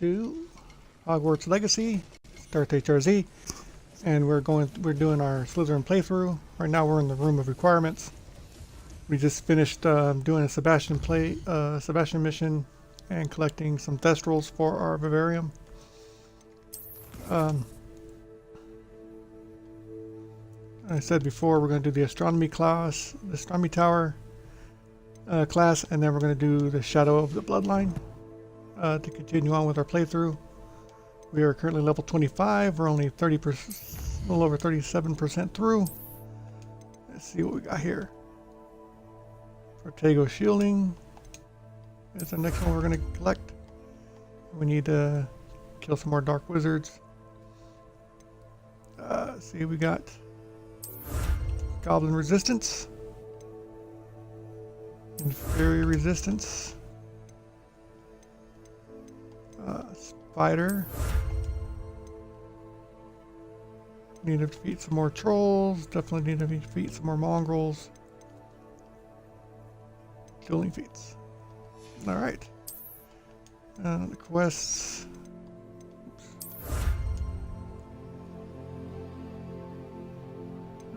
to Hogwarts Legacy, start HRZ, and we're doing our Slitherin playthrough. Right now we're in the room of requirements. We just finished doing a Sebastian mission and collecting some Thestrals for our vivarium. I said before, we're going to do the Astronomy class, the Astronomy Tower class, and then we're going to do the Shadow of the Bloodline to continue on with our playthrough. We are currently level 25. We're only 30%, a little over 37% through. Let's see what we got here. Protego Shielding is the next one we're going to collect. We need to kill some more Dark Wizards. See, we got Goblin Resistance, Inferior Resistance, Spider. Need to defeat some more Trolls. Definitely need to defeat some more Mongrels. Killing feats. Alright. The quests.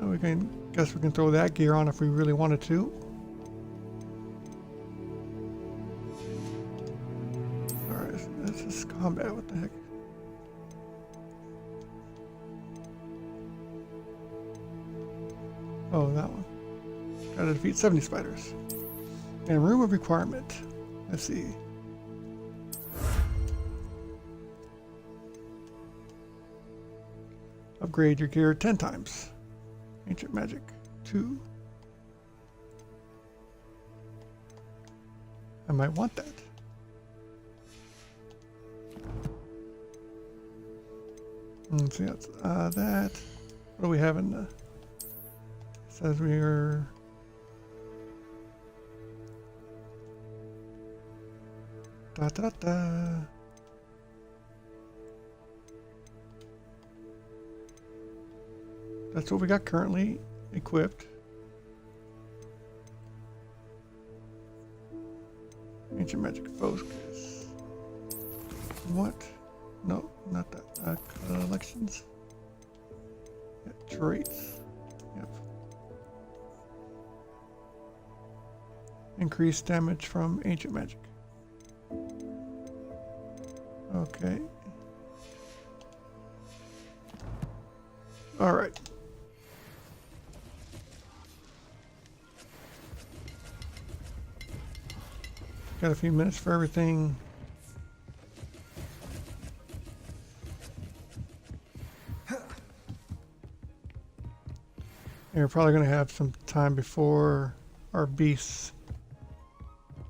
We guess we can throw that gear on if we really wanted to. Alright, this is combat. What the heck? Oh, that one. Gotta defeat 70 spiders. And room of requirement. Let's see. Upgrade your gear 10 times. Ancient Magic 2. I might want that. Let's see, that's that. What do we have in the... It says we are... Da da da. That's what we got currently equipped. Ancient Magic Focus. What? No, not that. Collections. Yeah, traits. Yep. Increased damage from Ancient Magic. Okay. All right. Got a few minutes for everything. And we're probably going to have some time before our beasts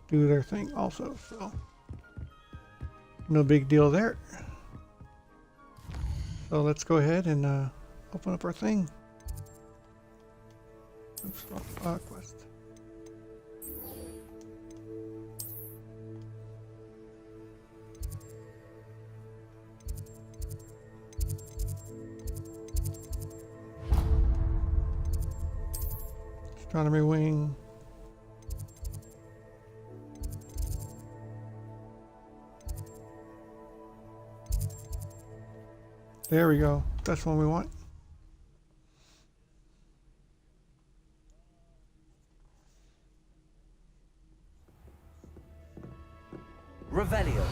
do their thing also, so no big deal there. So let's go ahead and open up our thing. Oops, wrong quest. Astronomy wing. There we go. That's one we want. Revelio.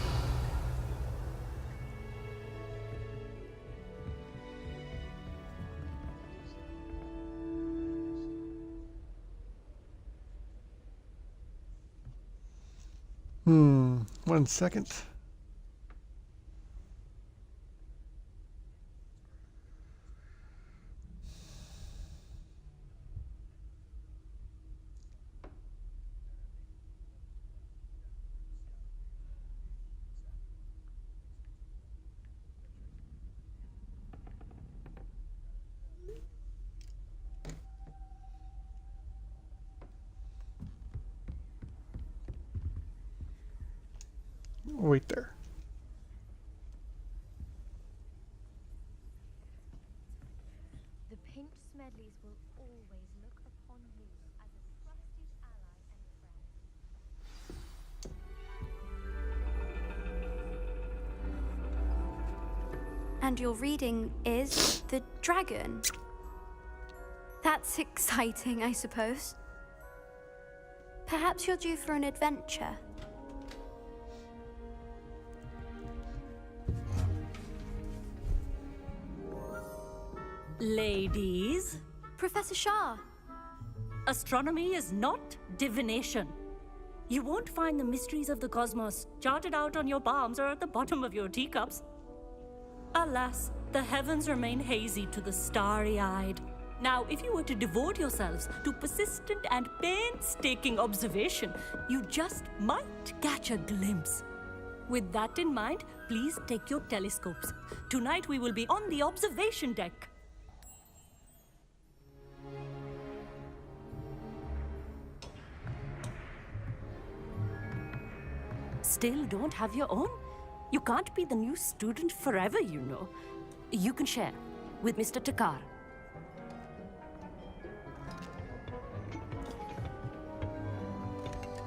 One second. Wait there. The Pink Smedleys will always look upon you as a trusted ally and friend. And your reading is the dragon. That's exciting, I suppose. Perhaps you're due for an adventure. Ladies, Professor Shah. astronomy is not divination. You won't find the mysteries of the cosmos charted out on your palms or at the bottom of your teacups. Alas, the heavens remain hazy to the starry-eyed. Now, if you were to devote yourselves to persistent and painstaking observation, you just might catch a glimpse. With that in mind, please take your telescopes. Tonight we will be on the observation deck. Still don't have your own? You can't be the new student forever, you know. You can share with Mr. Takar.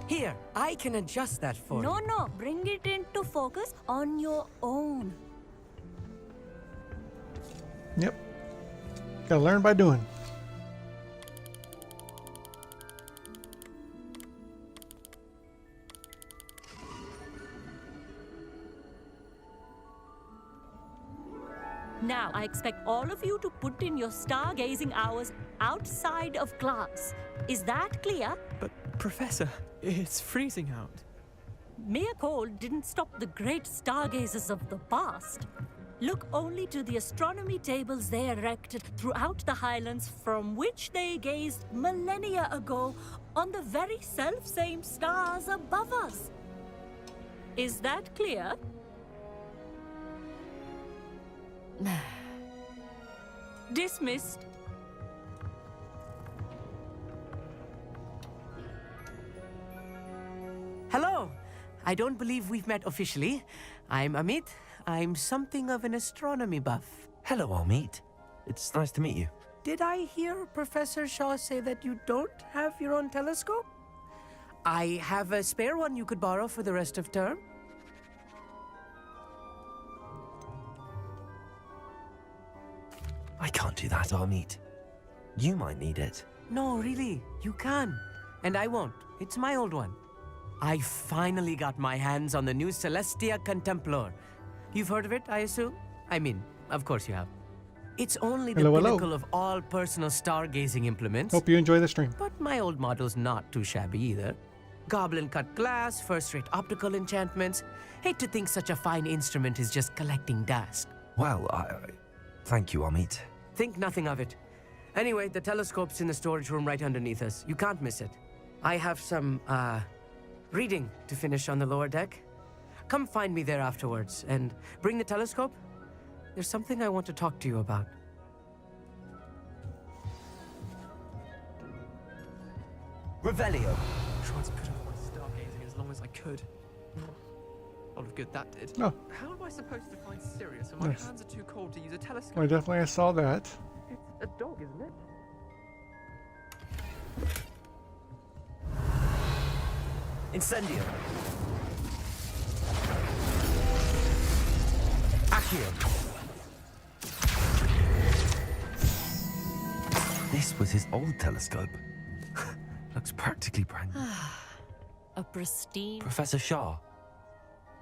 Here, I can adjust that for you. No, bring it into focus on your own. Yep. Gotta learn by doing. Now, I expect all of you to put in your stargazing hours outside of class. Is that clear? But, Professor, it's freezing out. Mere cold didn't stop the great stargazers of the past. Look only to the astronomy tables they erected throughout the highlands from which they gazed millennia ago on the very self-same stars above us. Is that clear? Dismissed. Hello. I don't believe we've met officially. I'm Amit. I'm something of an astronomy buff. Hello, Amit. It's nice to meet you. Did I hear Professor Shaw say that you don't have your own telescope? I have a spare one you could borrow for the rest of term. I can't do that, Amit. You might need it. No, really, you can. And I won't. It's my old one. I finally got my hands on the new Celestia Contemplar. You've heard of it, I assume? I mean, of course you have. It's only the Hello, hello. pinnacle of all personal stargazing implements. Hope you enjoy the stream. But my old model's not too shabby either. Goblin cut glass, first-rate optical enchantments. Hate to think such a fine instrument is just collecting dust. Well, thank you, Amit. Think nothing of it. Anyway, the telescope's in the storage room right underneath us. You can't miss it. I have some, reading to finish on the lower deck. Come find me there afterwards, and bring the telescope. There's something I want to talk to you about. Revelio. Tried to put off my stargazing as long as I could. A lot of good that did. Oh. How am I supposed to find Sirius when my Nice. hands are too cold to use a telescope? I definitely saw that. It's a dog, isn't it? Incendio. Accio. This was his old telescope. Looks practically brand new. A pristine. Professor Shah,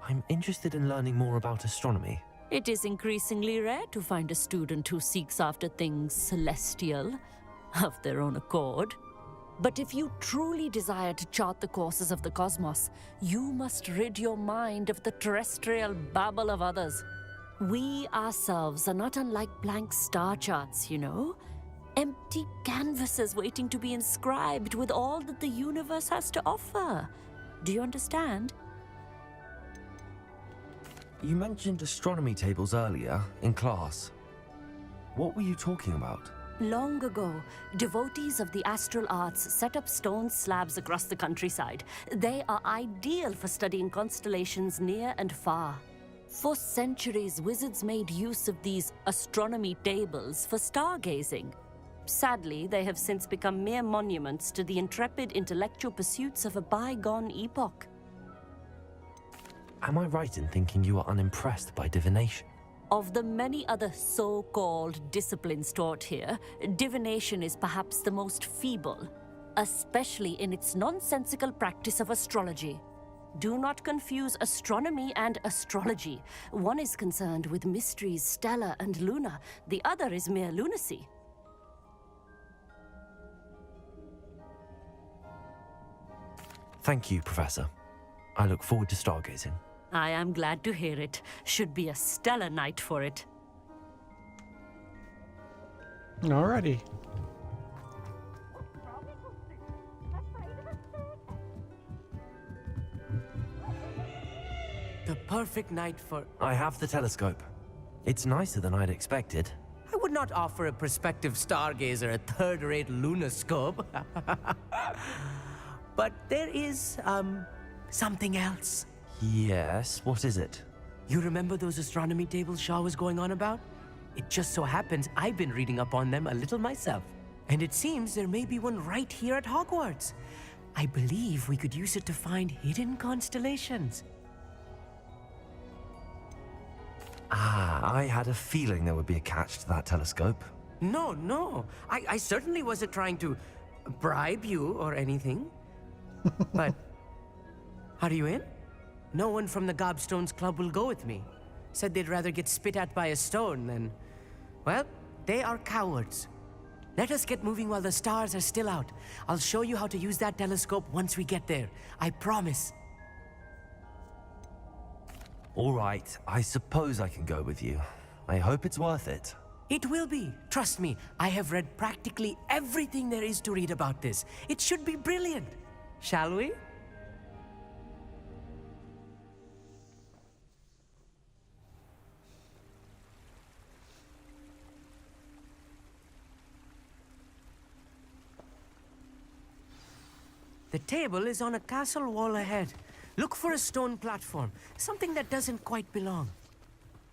I'm interested in learning more about astronomy. It is increasingly rare to find a student who seeks after things celestial of their own accord. But if you truly desire to chart the courses of the cosmos, you must rid your mind of the terrestrial babble of others. We ourselves are not unlike blank star charts, you know? Empty canvases waiting to be inscribed with all that the universe has to offer. Do you understand? You mentioned astronomy tables earlier in class. What were you talking about? Long ago, devotees of the astral arts set up stone slabs across the countryside. They are ideal for studying constellations near and far. For centuries, wizards made use of these astronomy tables for stargazing. Sadly, they have since become mere monuments to the intrepid intellectual pursuits of a bygone epoch. Am I right in thinking you are unimpressed by divination? Of the many other so-called disciplines taught here, divination is perhaps the most feeble, especially in its nonsensical practice of astrology. Do not confuse astronomy and astrology. One is concerned with mysteries stellar and lunar, the other is mere lunacy. Thank you, Professor. I look forward to stargazing. I am glad to hear it. Should be a stellar night for it. Alrighty. The perfect night for... I have the telescope. It's nicer than I'd expected. I would not offer a prospective stargazer a third-rate lunoscope. But there is, something else. Yes, what is it? You remember those astronomy tables Shaw was going on about? It just so happens I've been reading up on them a little myself. And it seems there may be one right here at Hogwarts. I believe we could use it to find hidden constellations. I had a feeling there would be a catch to that telescope. No. I certainly wasn't trying to bribe you or anything. But, are you in? No one from the Gobstones Club will go with me. Said they'd rather get spit at by a stone than... Well, they are cowards. Let us get moving while the stars are still out. I'll show you how to use that telescope once we get there. I promise. All right, I suppose I can go with you. I hope it's worth it. It will be. Trust me, I have read practically everything there is to read about this. It should be brilliant. Shall we? The table is on a castle wall ahead. Look for a stone platform, something that doesn't quite belong.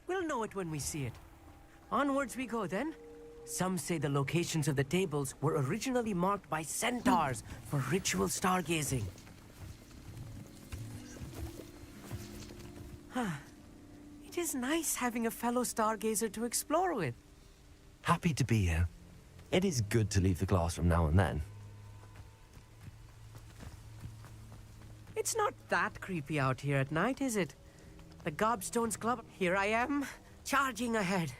We'll know it when we see it. Onwards we go then. Some say the locations of the tables were originally marked by centaurs for ritual stargazing. It is nice having a fellow stargazer to explore with. Happy to be here. It is good to leave the classroom now and then. It's not that creepy out here at night, is it? The Gobstones Club, here I am, charging ahead.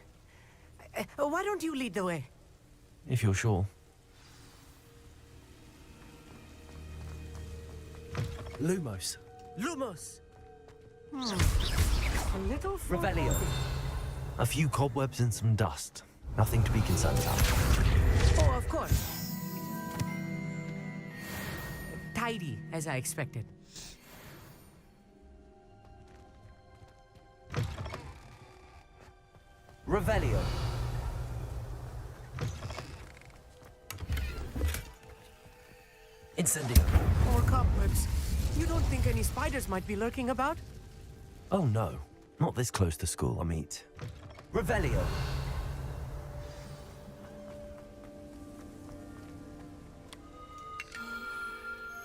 Why don't you lead the way? If you're sure. Lumos. Lumos! A little Revelio. A few cobwebs and some dust. Nothing to be concerned about. Oh, of course. Tidy, as I expected. Revelio. Incendio. More cobwebs. You don't think any spiders might be lurking about? Oh no, not this close to school, I meet. Revelio.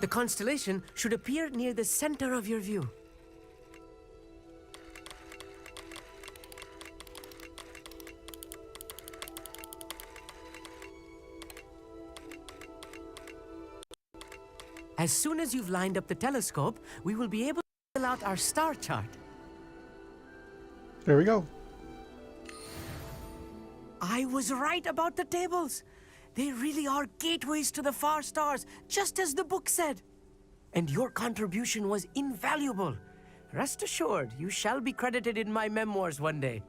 The constellation should appear near the center of your view. As soon as you've lined up the telescope, we will be able to fill out our star chart. There we go. I was right about the tables. They really are gateways to the far stars, just as the book said. And your contribution was invaluable. Rest assured, you shall be credited in my memoirs one day.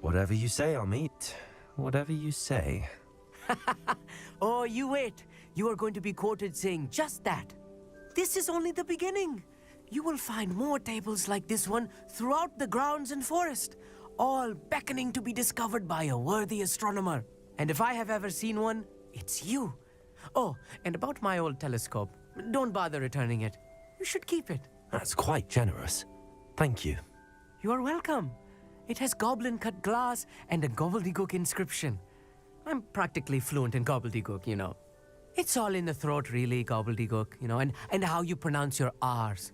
Whatever you say, I'll meet. Whatever you say. Oh, you wait. You are going to be quoted saying just that. This is only the beginning. You will find more tables like this one throughout the grounds and forest, all beckoning to be discovered by a worthy astronomer. And if I have ever seen one, it's you. Oh, and about my old telescope, don't bother returning it. You should keep it. That's quite generous. Thank you. You are welcome. It has goblin-cut glass and a gobbledygook inscription. I'm practically fluent in gobbledygook, you know. It's all in the throat, really, gobbledygook, you know, and how you pronounce your R's.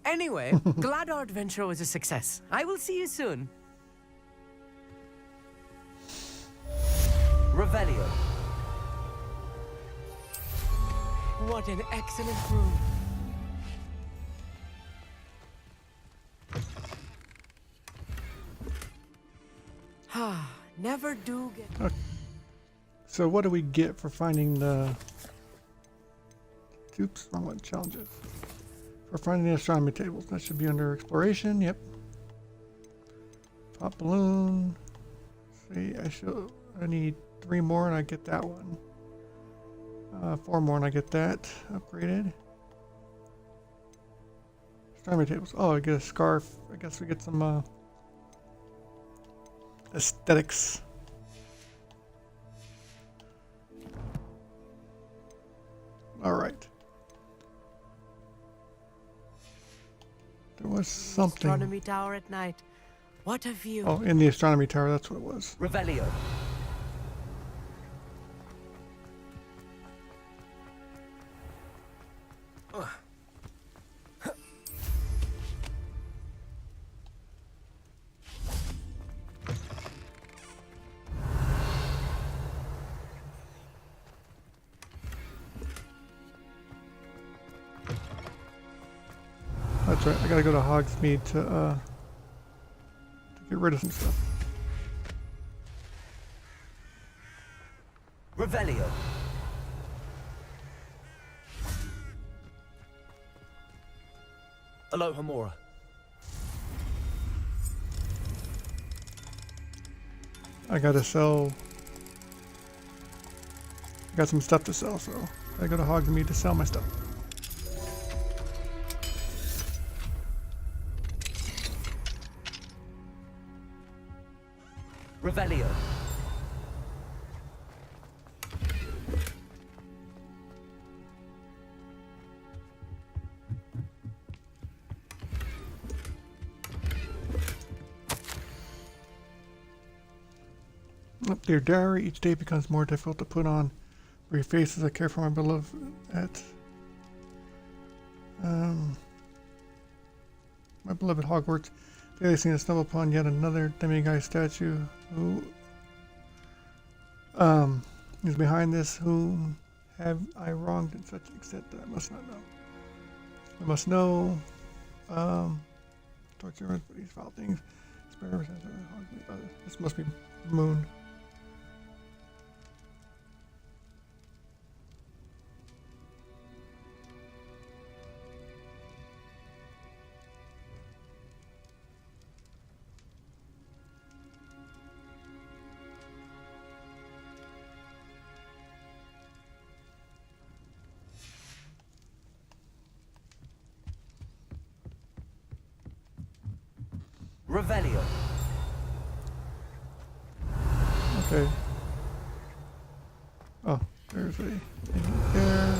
Anyway, glad our adventure was a success. I will see you soon. Revelio. What an excellent room. Never do get... So what do we get for finding the... Oops, wrong one. Challenges. For finding the astronomy tables. That should be under exploration. Yep. Pop balloon. See, I need 3 more and I get that one. 4 more and I get that upgraded. Astronomy tables. Oh, I get a scarf. I guess we get some aesthetics. All right. There was something. Astronomy tower at night. What a view. Oh, in the astronomy tower, that's what it was. Revelio. That's right. I gotta go to Hogsmeade to get rid of some stuff. Revelio. Alohomora. I gotta sell. I got some stuff to sell, so I go to Hogsmeade to sell my stuff. Revelio. Dear diary, each day becomes more difficult to put on. Brief faces I care for my beloved my beloved Hogwarts. Today I seem to stumble upon yet another demiguise statue who is behind this. Whom have I wronged in such extent that I must not know? I must know. Torture for these foul things. This must be Moon. Revelio. Okay. Oh, there's a thing there.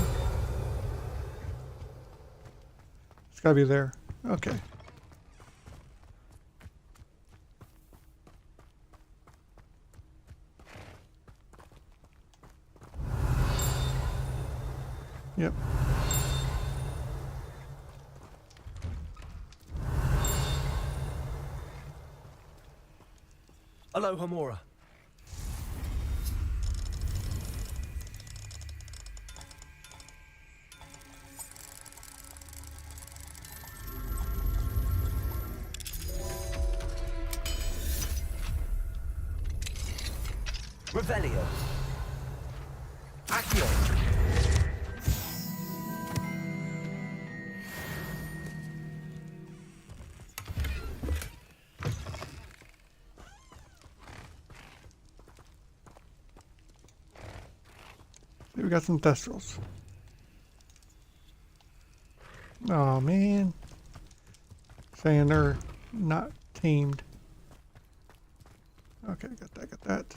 It's gotta be there. Okay. Yep. Alohomora. Revelio. Accio. We got some Thestrals. Oh man. Saying they're not tamed. Okay, got that.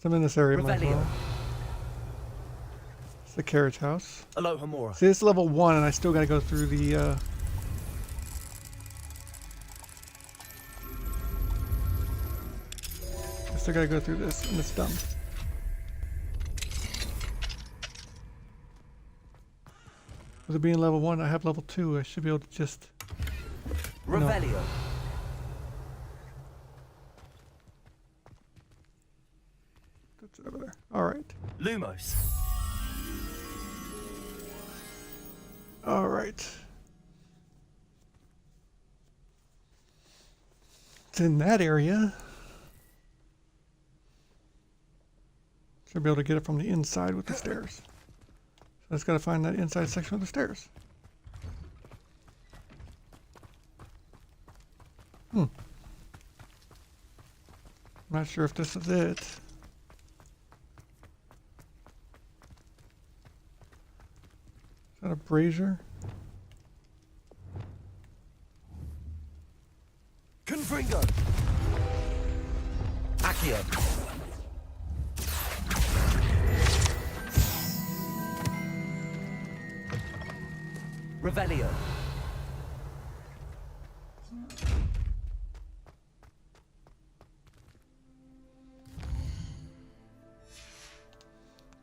I'm in this area. Might as well. It's the carriage house. Alohomora. See, it's level 1 and I still gotta go through the I still gotta go through this and it's dumb. With it being level 1, I have level 2. I should be able to just... Revelio. That's over there. Alright. Lumos. Alright. It's in that area. Should be able to get it from the inside with the stairs. So I just gotta find that inside section of the stairs. Not sure if this is it. Is that a brazier? Confringo. Accio. Revelio.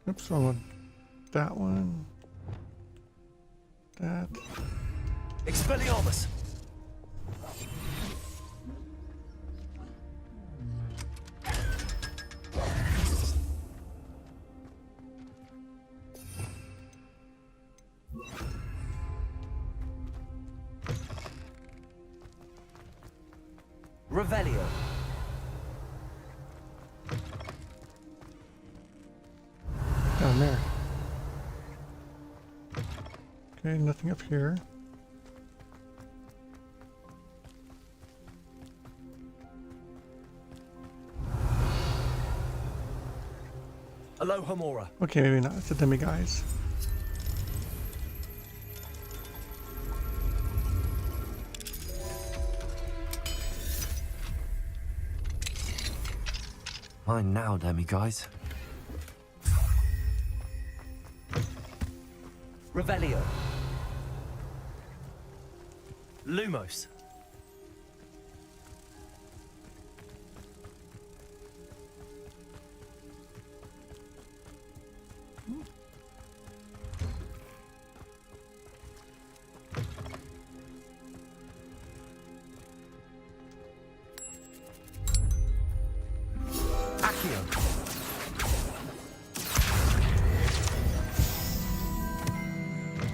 Oops, wrong one. That one. That. Expelliarmus. Revelio. Down there. Okay, nothing up here. Aloha Mora. Okay, maybe not. It's a demiguise. Mine now, guys. Revelio. Lumos.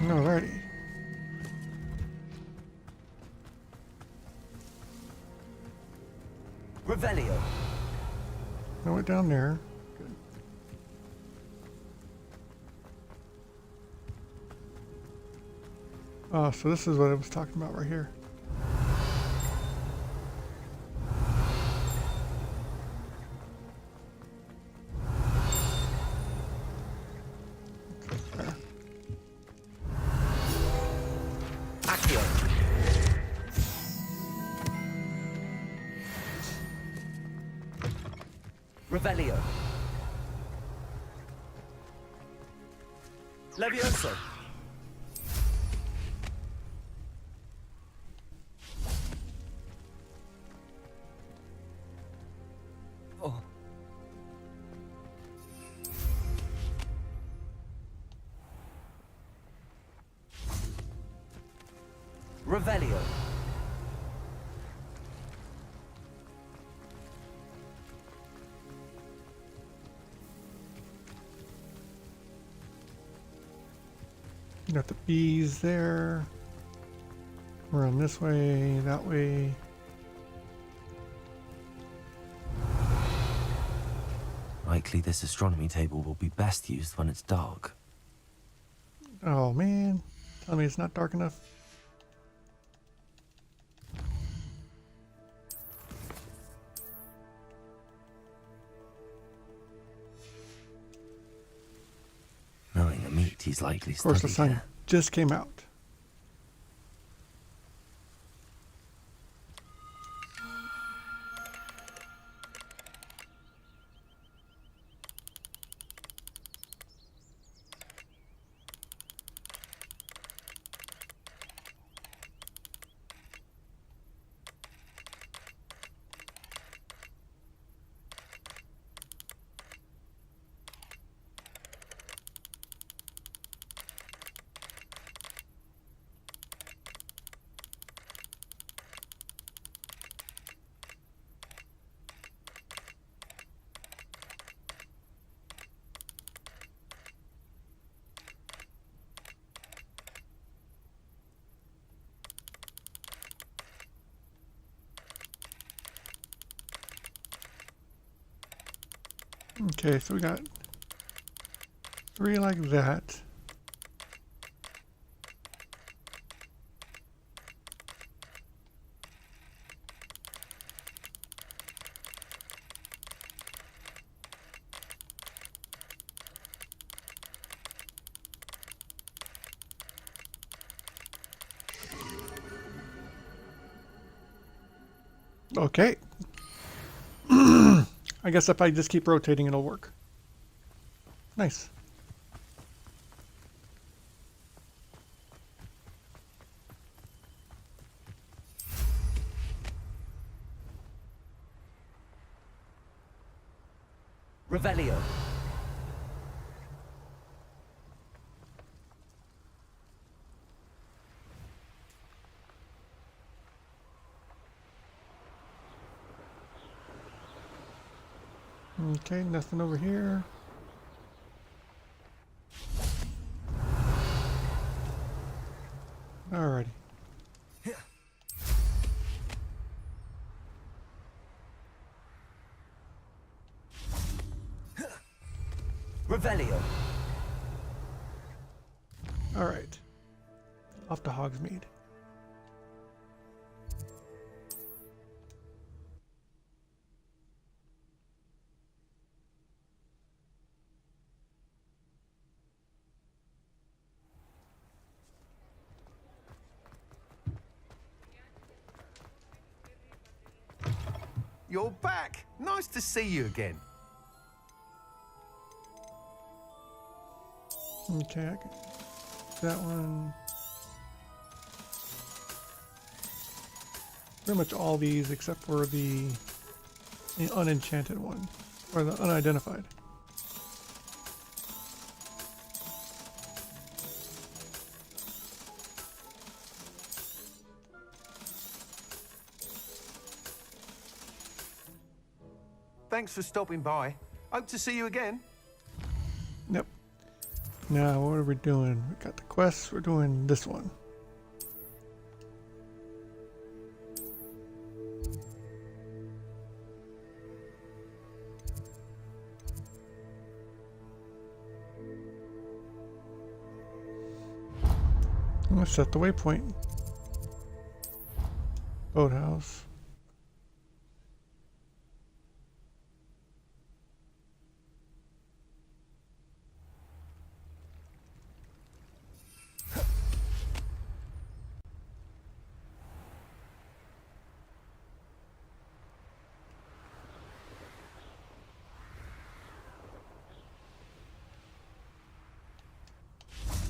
Alrighty. Revelio. I went down there. Good. Oh, so this is what I was talking about right here. There. Accio. Revelio. Levioso. Oh. Revelio. You got the bees there. We're on this way, that way. Likely this astronomy table will be best used when it's dark. Oh man, tell me it's not dark enough. Knowing the meat he's likely Of course, the studied sun here. just came out. Okay, so we got 3 like that. Okay. I guess if I just keep rotating, it'll work. Nice. Revelio. Okay, nothing over here. Alrighty. Revelio. Alright. Off to Hogsmeade. You're back. Nice to see you again. Okay, I can that one. Pretty much all these except for the unenchanted one, or the unidentified. Thanks for stopping by. Hope to see you again. Yep. Now, what are we doing? We got the quests. We're doing this one. Let's set the waypoint. Boathouse.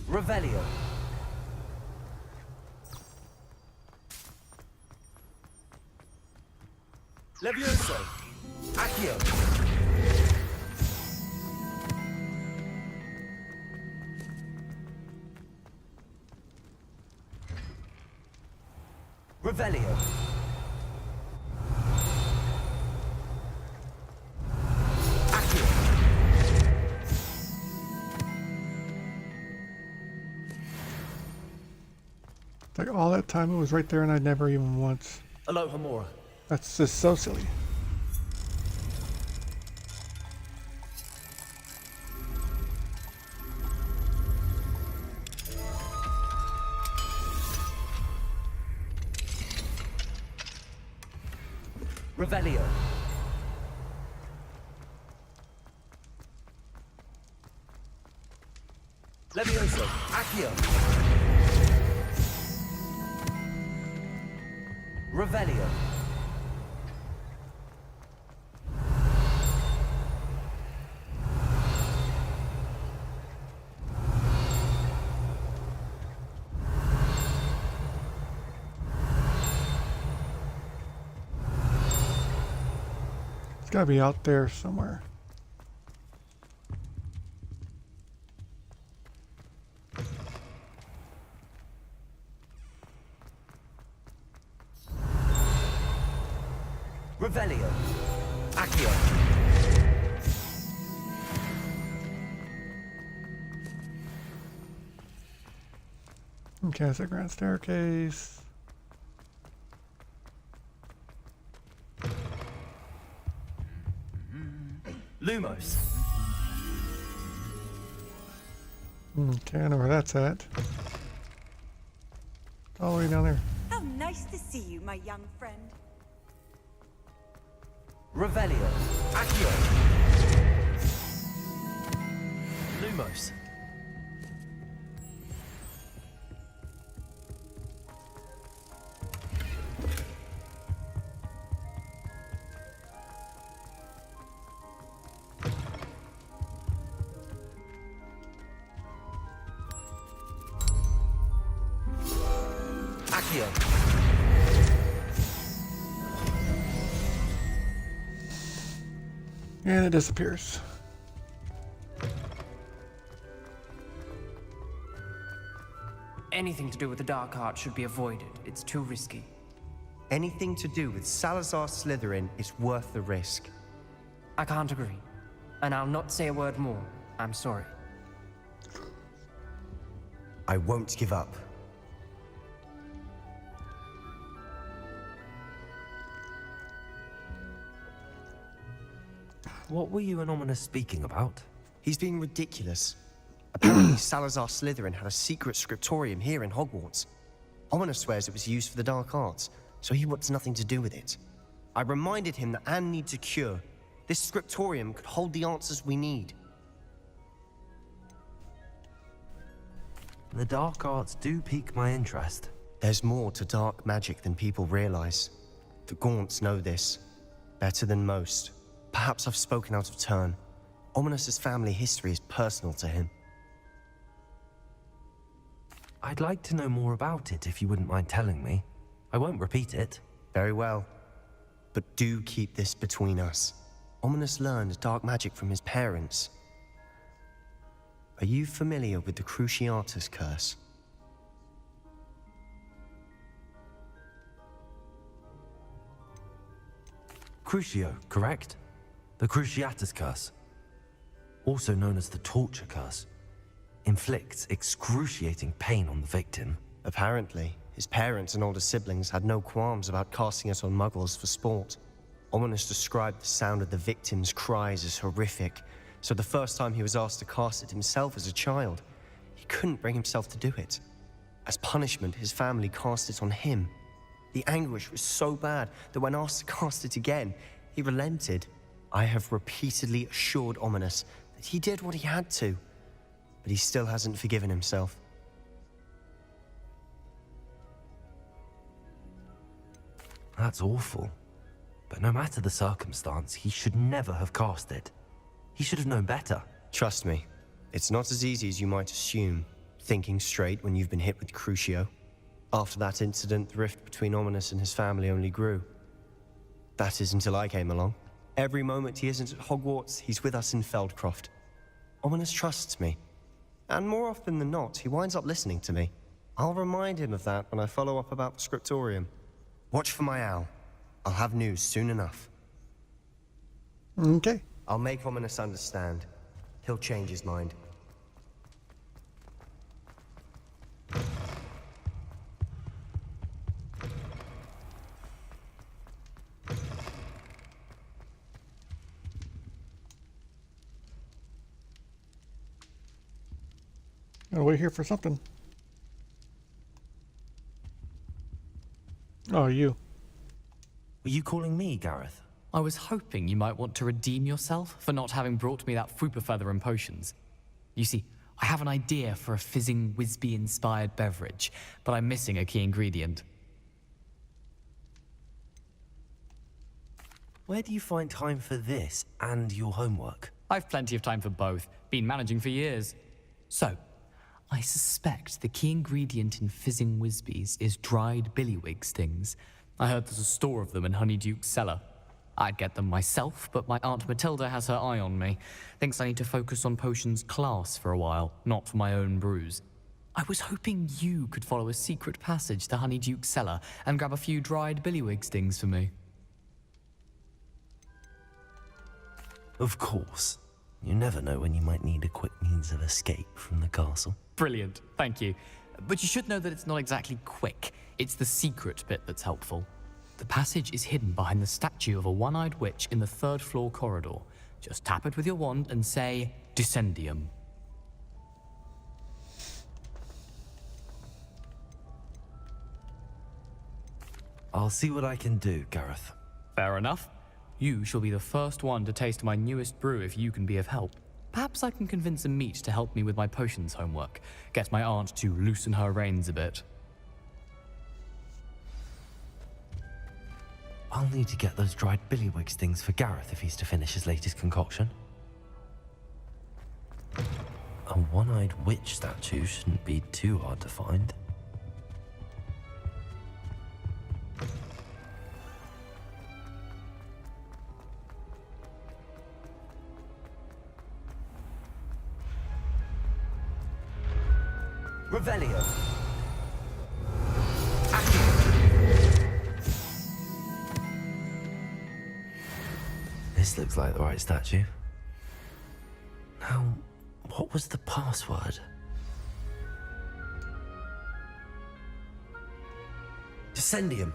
Revelio. Levioso. Accio. Revelio. Accio. It's like all that time it was right there and I never even once. Aloha Mora. That's just so silly. Revelio. Levioso. Accio. Revelio. It's gotta be out there somewhere. Revelio. Accio. Okay, that's a grand staircase. Lumi. Lumos. Okay, I know where that's at. All the way down there. How nice to see you, my young friend. Revelio. Accio. Lumos. Accio. And it disappears. Anything to do with the dark art should be avoided. It's too risky. Anything to do with Salazar Slytherin is worth the risk. I can't agree. And I'll not say a word more. I'm sorry. I won't give up. What were you and Ominous speaking about? He's being ridiculous. Apparently, Salazar Slytherin had a secret scriptorium here in Hogwarts. Ominous swears it was used for the dark arts, so he wants nothing to do with it. I reminded him that Anne needs a cure. This scriptorium could hold the answers we need. The dark arts do pique my interest. There's more to dark magic than people realize. The Gaunts know this better than most. Perhaps I've spoken out of turn. Ominous's family history is personal to him. I'd like to know more about it if you wouldn't mind telling me. I won't repeat it. Very well. But do keep this between us. Ominous learned dark magic from his parents. Are you familiar with the Cruciatus curse? Crucio, correct? The Cruciatus curse, also known as the torture curse, inflicts excruciating pain on the victim. Apparently, his parents and older siblings had no qualms about casting it on muggles for sport. Ominous described the sound of the victim's cries as horrific, so the first time he was asked to cast it himself as a child, he couldn't bring himself to do it. As punishment, his family cast it on him. The anguish was so bad that when asked to cast it again, he relented. I have repeatedly assured Ominous that he did what he had to, but he still hasn't forgiven himself. That's awful. But no matter the circumstance, he should never have cast it. He should have known better. Trust me, it's not as easy as you might assume, thinking straight when you've been hit with Crucio. After that incident, the rift between Ominous and his family only grew. That is until I came along. Every moment he isn't at Hogwarts, he's with us in Feldcroft. Ominous trusts me. And more often than not, he winds up listening to me. I'll remind him of that when I follow up about the scriptorium. Watch for my owl. I'll have news soon enough. Okay. I'll make Ominous understand. He'll change his mind. Gotta wait here for something. Oh, you. Were you calling me, Gareth? I was hoping you might want to redeem yourself for not having brought me that Fooper feather and potions. You see, I have an idea for a fizzing Wisby-inspired beverage, but I'm missing a key ingredient. Where do you find time for this and your homework? I've plenty of time for both. Been managing for years. So, I suspect the key ingredient in fizzing Wisbies is dried billywig stings. I heard there's a store of them in Honeyduke's cellar. I'd get them myself, but my Aunt Matilda has her eye on me. Thinks I need to focus on potions class for a while, not for my own brews. I was hoping you could follow a secret passage to Honeyduke's cellar and grab a few dried billywig stings for me. Of course. You never know when you might need a quick means of escape from the castle. Brilliant, thank you. But you should know that it's not exactly quick. It's the secret bit that's helpful. The passage is hidden behind the statue of a one-eyed witch in the third-floor corridor. Just tap it with your wand and say, Descendium. I'll see what I can do, Gareth. Fair enough. You shall be the first one to taste my newest brew if you can be of help. Perhaps I can convince a meat to help me with my potions homework. Get my aunt to loosen her reins a bit. I'll need to get those dried billywigs things for Gareth if he's to finish his latest concoction. A one-eyed witch statue shouldn't be too hard to find. Revelio. This looks like the right statue. Now, what was the password? Descendium.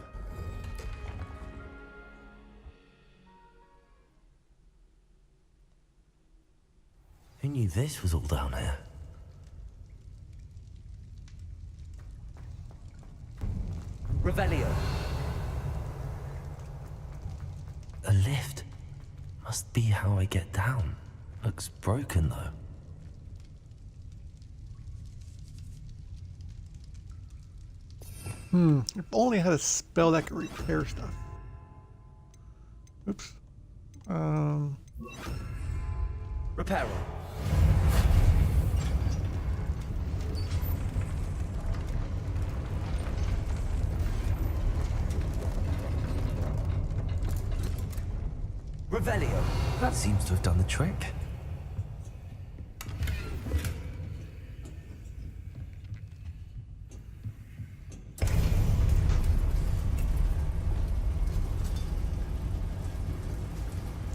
Who knew this was all down here? Revelio. A lift. Must be how I get down. Looks broken, though. If only I had a spell that could repair stuff. Oops. Reparo. Revelio. That seems to have done the trick.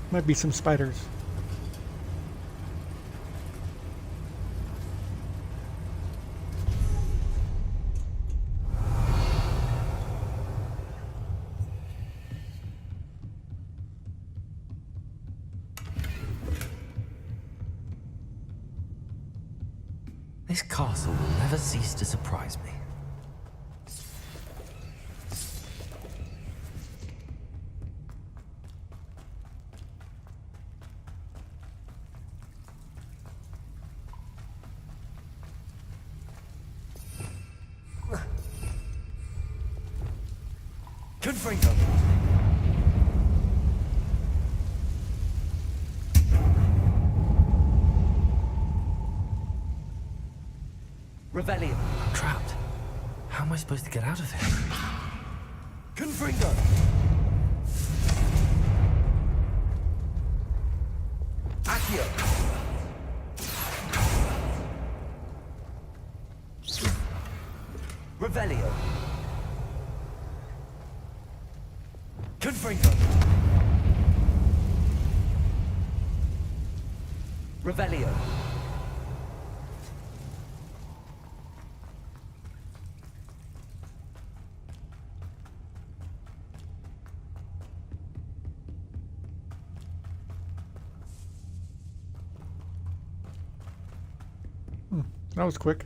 Might be some spiders. This castle will never cease to surprise me. Confringo. Revelio. I'm trapped. How am I supposed to get out of here? Confringo. Accio. Revelio. Confringo. Revelio. That was quick.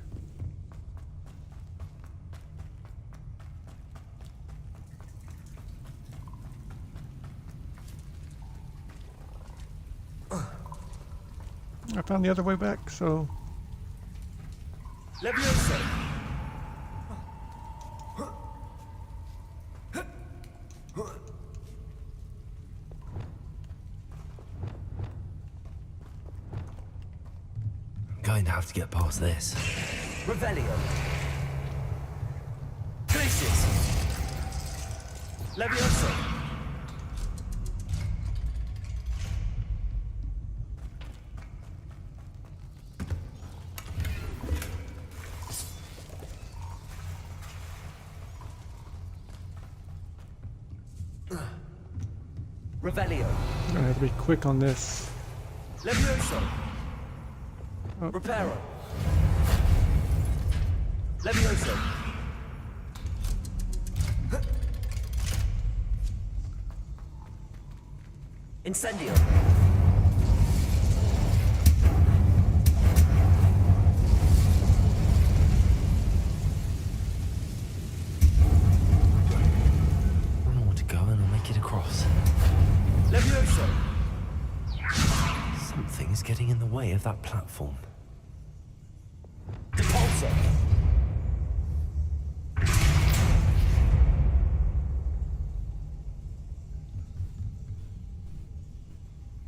I found the other way back, so... Levioso. I'm going to have to get past this. Revelio. Glacius. Levioso. Revelio. I'm gonna have to be quick on this. Levioso. Oh. Reparo. Levioso. Incendio. anything in the way of that platform? Repulsor!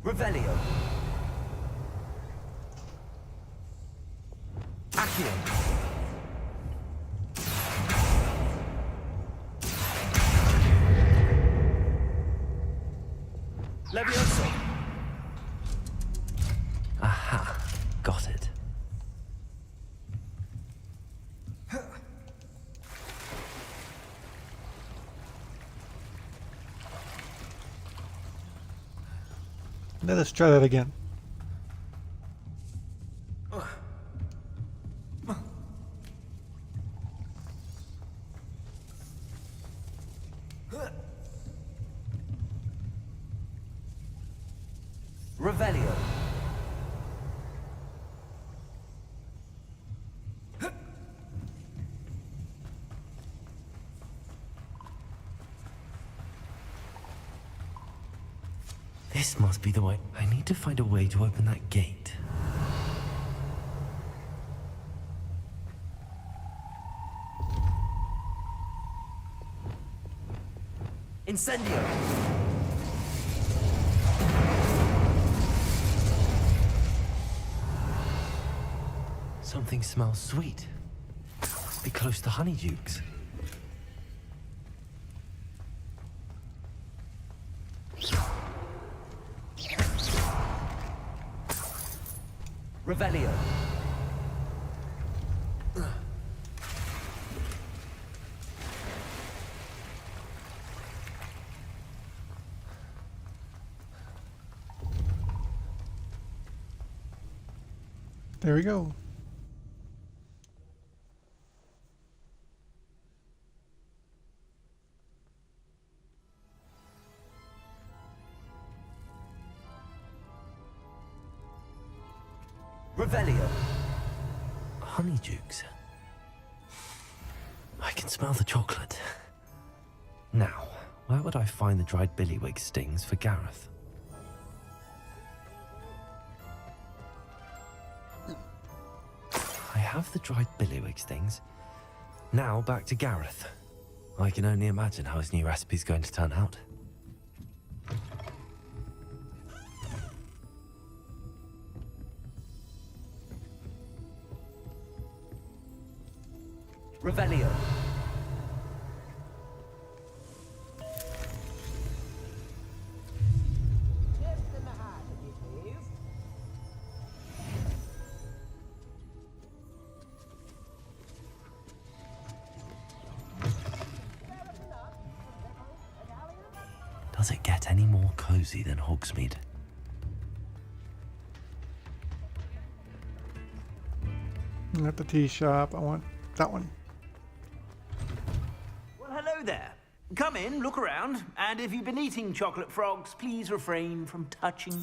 Revelio! Accio! Levioso! Aha, got it. Let us try that again. Revelio. This must be the way. I need to find a way to open that gate. Incendio! Something smells sweet. Must be close to Honeydukes. Revelio. There we go. Revelio. Honeydukes. I can smell the chocolate. Now, where would I find the dried billywig stings for Gareth? I have the dried billywig stings. Now back to Gareth. I can only imagine how his new recipe's going to turn out. Revelio. Does it get any more cozy than Hogsmeade? I'm at the tea shop. I want that one. Well, hello there. Come in, look around, and if you've been eating chocolate frogs, please refrain from touching.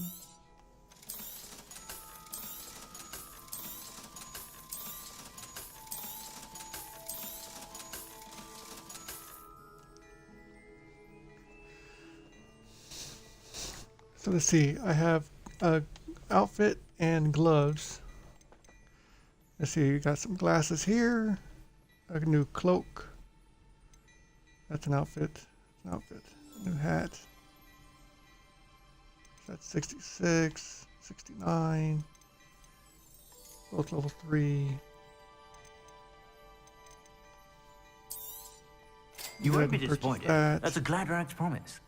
So let's see. I have a outfit and gloves. Let's see. You got some glasses here. A new cloak. That's an outfit. An outfit. A new hat. That's 66, 69. Both level 3. You Go won't be ahead and purchase disappointed. that. That's a Gladrag's promise.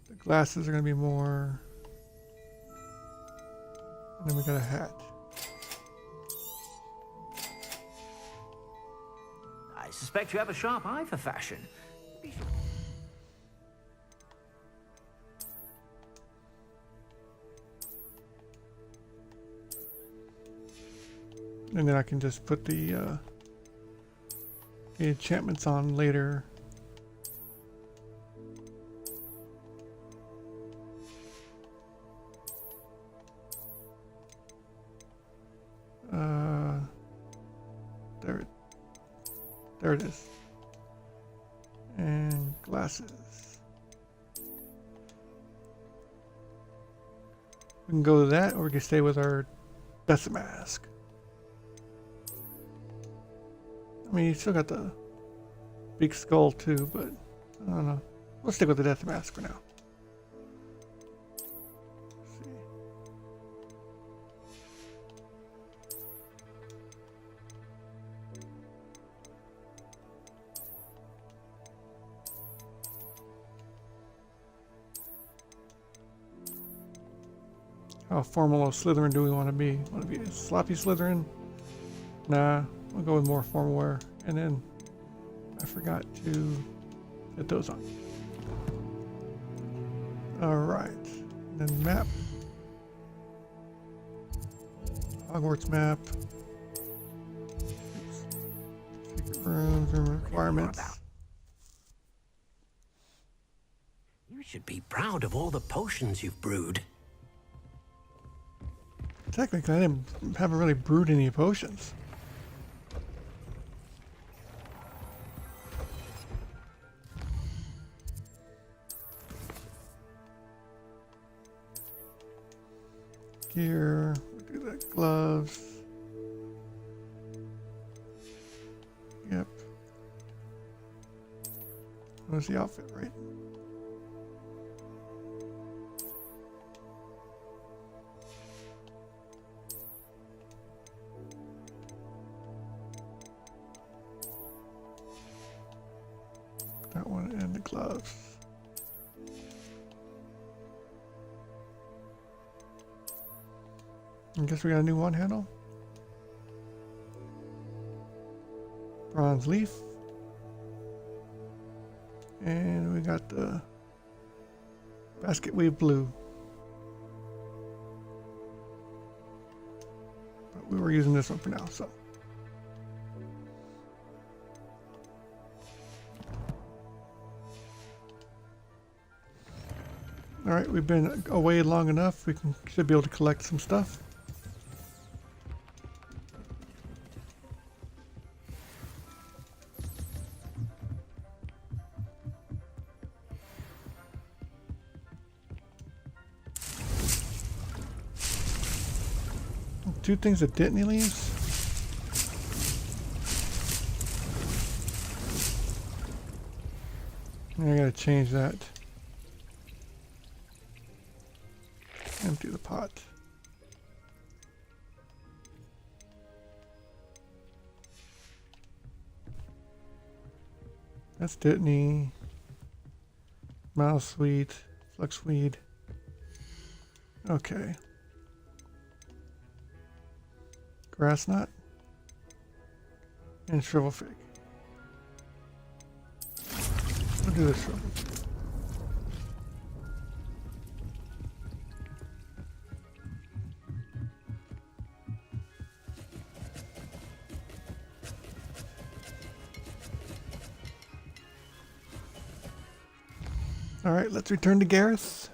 The glasses are going to be more. And then we got a hat. I suspect you have a sharp eye for fashion. Be sure. And then I can just put the enchantments on later. There it is. And glasses. We can go to that, or we can stay with our Death Mask. I mean, you still got the big skull too, but I don't know. We'll stick with the Death Mask for now. Let's see. How formal of Slytherin do we want to be? Want to be a sloppy Slytherin? Nah, we'll go with more formal wear. And then I forgot to get those on. Alright. Then map. Hogwarts map. Secret rooms and requirements. You should be proud of all the potions you've brewed. Technically, I haven't really brewed any potions. Gear, we'll do the gloves. Yep. That was the outfit, right? That one and the gloves. I guess we got a new one handle. Bronze leaf. And we got the basket weave blue. But we were using this one for now, so. Alright, we've been away long enough. We should be able to collect some stuff. Two things that didn't leaves. I gotta change that. Empty the pot. That's Dittany. Mouseweed. Fluxweed. Okay. Grass nut. And shrivel fig. We'll do the shrivel fig. All right, let's return to Gareth.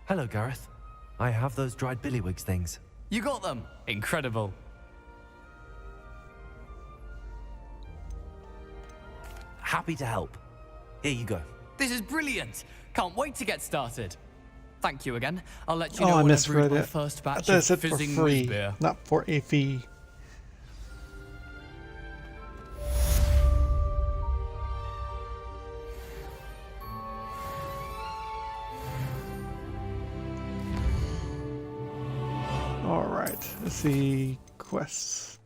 Hello, Gareth. I have those dried billywigs things. You got them! Incredible. Happy to help. Here you go. This is brilliant! Can't wait to get started. Thank you again. I'll let you know I when I've misread brewed my it. first I batch thought it of said for fizzing free, beer. not for a fee. Alright, let's see. Quests.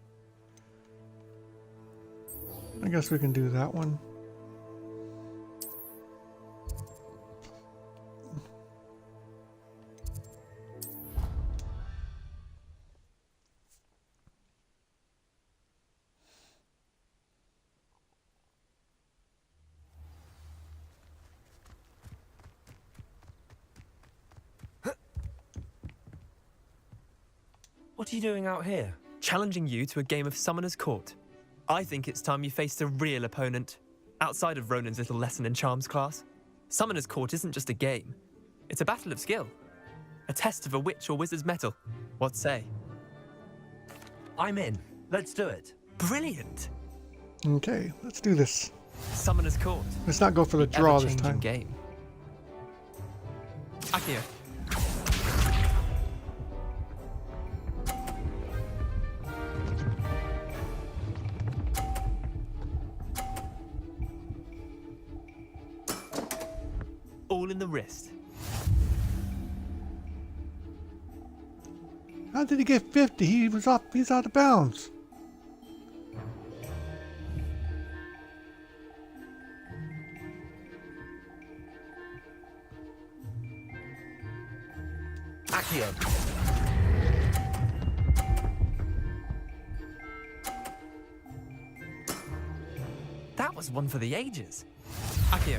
I guess we can do that one. What are you doing out here? Challenging you to a game of Summoner's Court. I think it's time you faced a real opponent, outside of Ronan's little lesson in charms class. Summoner's Court isn't just a game. It's a battle of skill. A test of a witch or wizard's mettle. What say? I'm in. Let's do it. Brilliant. Okay, let's do this. Summoner's Court. Let's not go for the draw this Ever-changing time. game. Accio. All in the wrist. How did he get 50? He's out of bounds. Accio. That was one for the ages. Accio.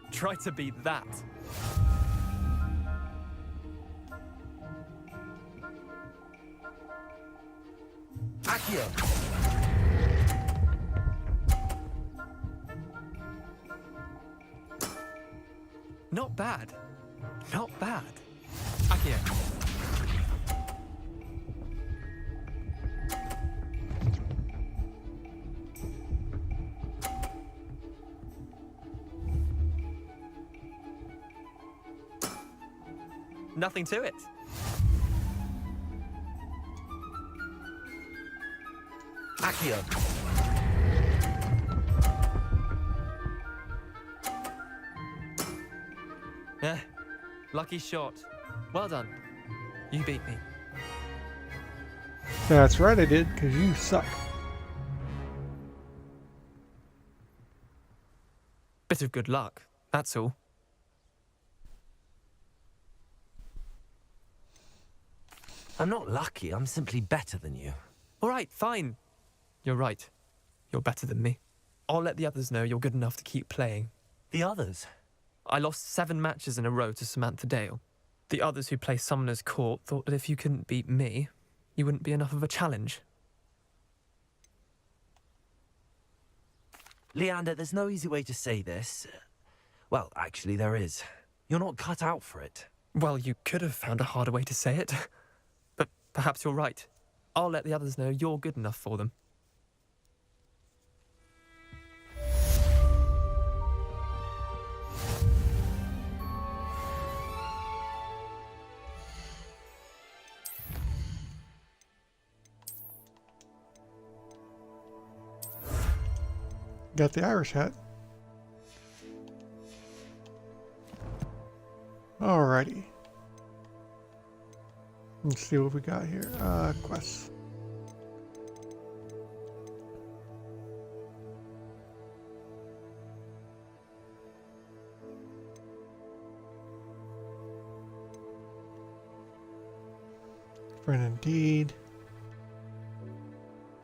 Try to beat that. Accio. Not bad. Not bad. Accio. Nothing to it. Accio. Eh, lucky shot. Well done. You beat me. That's right, I did, because you suck. Bit of good luck, that's all. I'm not lucky, I'm simply better than you. All right, fine. You're right. You're better than me. I'll let the others know you're good enough to keep playing. The others? I lost 7 matches in a row to Samantha Dale. The others who play Summoner's Court thought that if you couldn't beat me, you wouldn't be enough of a challenge. Leander, there's no easy way to say this. Well, actually there is. You're not cut out for it. Well, you could have found a harder way to say it. But perhaps you're right. I'll let the others know you're good enough for them. Got the Irish hat. Alrighty. Let's see what we got here. Quests. Friend indeed.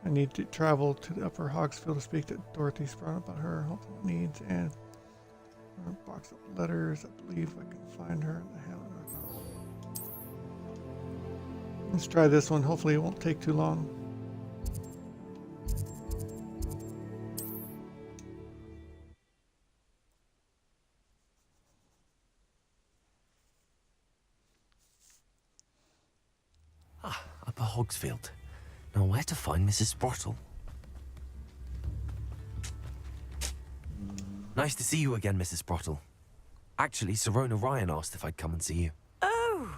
I need to travel to the upper Hogsfield to speak to Dorothy Sprung about her ultimate needs and her box of letters. I believe I can find her in the Helen. Let's try this one. Hopefully it won't take too long. Upper Hogsfield. Now where to find Mrs. Sprottle? Nice to see you again, Mrs. Sprottle. Actually, Sirona Ryan asked if I'd come and see you. Oh,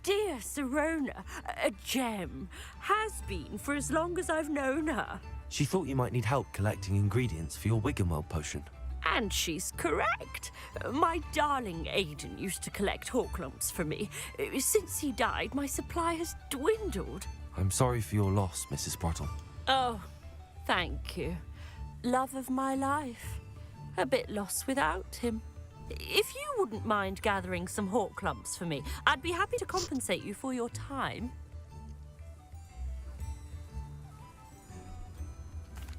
dear Sirona, a gem. Has been for as long as I've known her. She thought you might need help collecting ingredients for your Wiggenweld potion. And she's correct. My darling Aidan used to collect Horklumps for me. Since he died, my supply has dwindled. I'm sorry for your loss, Mrs. Sprottle. Oh, thank you. Love of my life. A bit lost without him. If you wouldn't mind gathering some Horklumps for me, I'd be happy to compensate you for your time.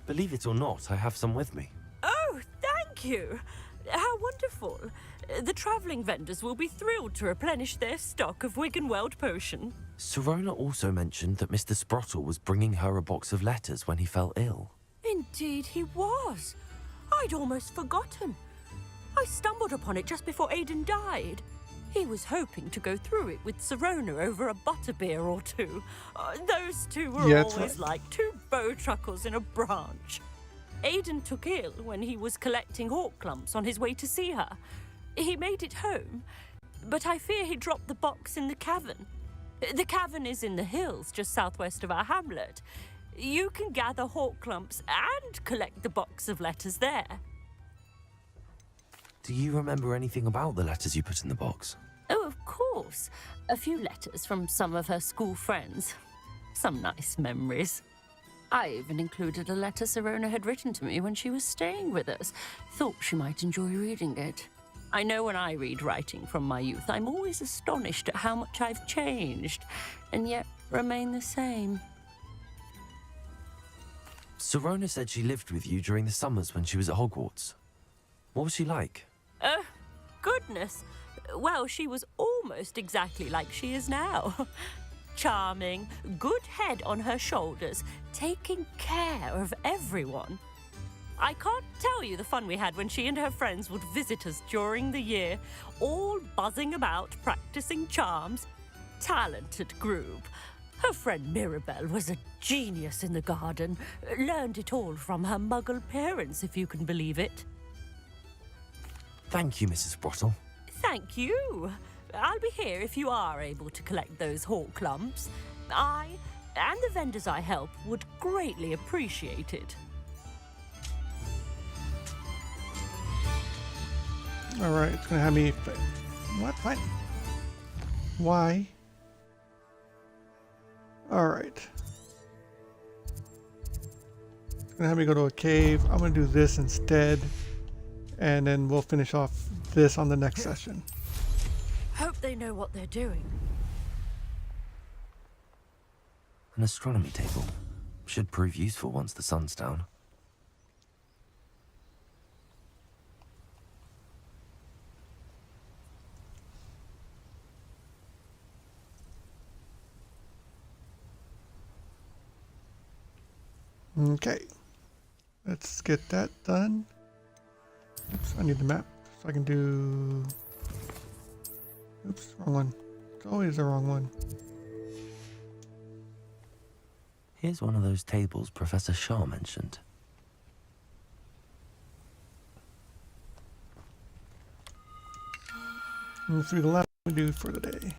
Believe it or not, I have some with me. Oh, thank you. How wonderful. The travelling vendors will be thrilled to replenish their stock of Wiggenweld potion. Sirona also mentioned that Mr. Sprottle was bringing her a box of letters when he fell ill. Indeed he was. I'd almost forgotten. I stumbled upon it just before Aidan died. He was hoping to go through it with Sirona over a butterbeer or two. Those two were always like two bowtruckles in a branch. Aidan took ill when he was collecting hawk clumps on his way to see her. He made it home, but I fear he dropped the box in the cavern. The cavern is in the hills just southwest of our hamlet. You can gather hawk clumps and collect the box of letters there. Do you remember anything about the letters you put in the box? Oh, of course. A few letters from some of her school friends. Some nice memories. I even included a letter Sirona had written to me when she was staying with us. Thought she might enjoy reading it. I know when I read writing from my youth, I'm always astonished at how much I've changed, and yet remain the same. Sirona said she lived with you during the summers when she was at Hogwarts. What was she like? Goodness. Well, she was almost exactly like she is now. Charming, good head on her shoulders, taking care of everyone. I can't tell you the fun we had when she and her friends would visit us during the year, all buzzing about, practicing charms. Talented group. Her friend Mirabelle was a genius in the garden. Learned it all from her muggle parents, if you can believe it. Thank you, Mrs. Sprottle. Thank you. I'll be here if you are able to collect those hawk clumps. I, and the vendors I help, would greatly appreciate it. Alright, it's gonna have me... What? Why? Alright. It's gonna have me go to a cave. I'm gonna do this instead. And then we'll finish off this on the next session. Hope they know what they're doing. An astronomy table. Should prove useful once the sun's down. Okay. Let's get that done. Oops, I need the map so I can do... Oops, wrong one. It's always the wrong one. Here's one of those tables Professor Shaw mentioned. Move through the last we do for the day.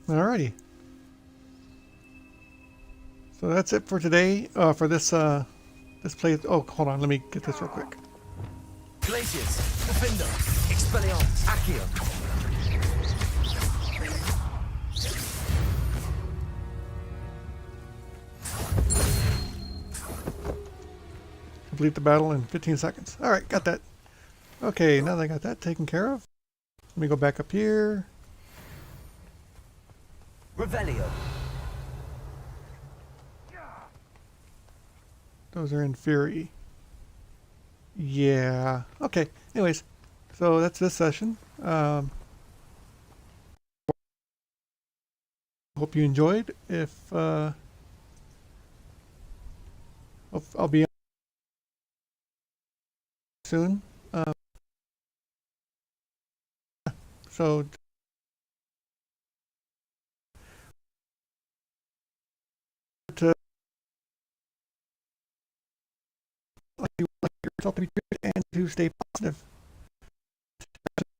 Alrighty. So that's it for today. For this this play. Oh, hold on. Let me get this real quick. Glacius, Defender, Expelliarmus, Accio. Complete the battle in 15 seconds. Alright, got that. Okay, now that I got that taken care of, let me go back up here. Revelio. Those are in Fury. Yeah. Okay. Anyways, so that's this session. Hope you enjoyed. If I'll be on soon. So to like yourself to be good and to stay positive.